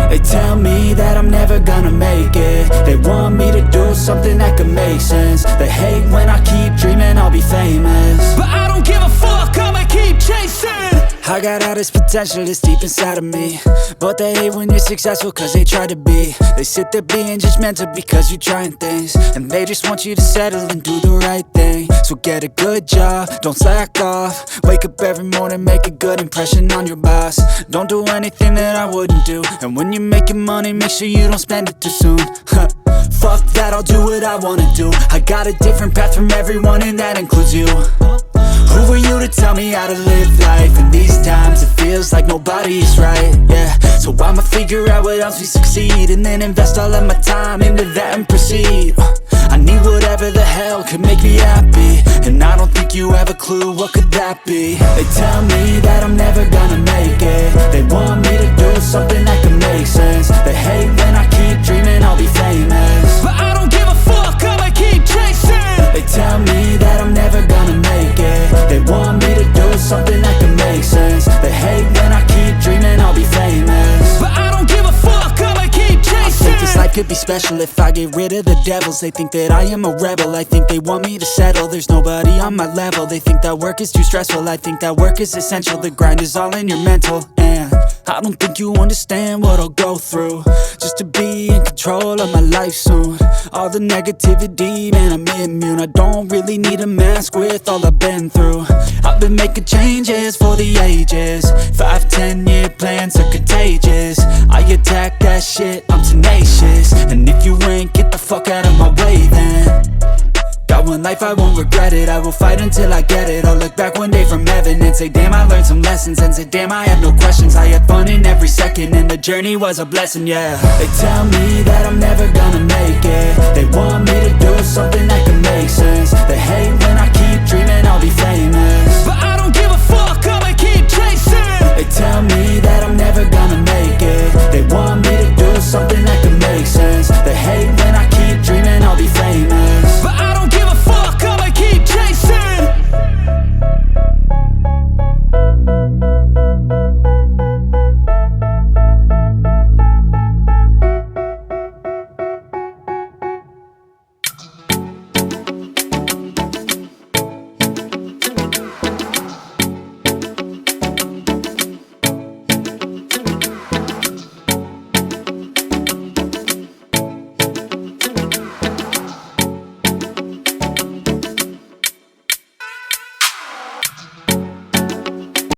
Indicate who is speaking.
Speaker 1: They tell me that I'm never gonna make it. They want me to do something that could make sense. They hate when I keep dreaming I'll be famous,
Speaker 2: but I don't give a fuck, I'ma keep chasing.
Speaker 1: I got all this potential that's deep inside of me, but they hate when you're successful cause they try to be. They sit there being judgmental because you're trying things, and they just want you to settle and do the right thing. So get a good job, don't slack off. Wake up every morning, make a good impression on your boss. Don't do anything that I wouldn't do, and when you're making money, make sure you don't spend it too soon. Fuck that, I'll do what I wanna do. I got a different path from everyone, and that includes you. Who are you to tell me how to live life? In these times it feels like nobody's right, yeah. So I'ma figure out what else we succeed, and then invest all of my time into that and proceed. I need whatever the hell could make me happy, and I don't think you have a clue what could that be. They tell me that I'm never gonna make it. They want me to do something that could make sense. They hate when I keep dreaming I'll be famous,
Speaker 2: but I don't give a fuck, I'ma keep chasing.
Speaker 1: They tell me that I'm never gonna make it. They want me to do something that can make sense. They hate when I keep dreaming I'll be famous,
Speaker 2: but I don't give a fuck, I'ma keep chasing.
Speaker 1: I think this life could be special if I get rid of the devils. They think that I am a rebel, I think they want me to settle. There's nobody on my level. They think that work is too stressful, I think that work is essential. The grind is all in your mental, and I don't think you understand what I'll go through just to be in control of my life soon. All the negativity, man, I'm immune. I don't really need a mask with all I've been through. I've been making changes for the ages. 5-10 year plans are contagious. I attack that shit, I'm tenacious. And if you ain't, get the fuck out of my way then. Got one life, I won't regret it. I will fight until I get it. I'll look back one day from heaven and say, damn, I learned some lessons. And say, damn, I have no questions. I had fun in every second, and the journey was a blessing, yeah. They tell me that I'm never gonna make it. They want me to do something that can make sense. They hate when I keep dreaming I'll be famous,
Speaker 2: but I don't give a fuck, I'ma keep chasing.
Speaker 1: They tell me that I'm never gonna make it. They want me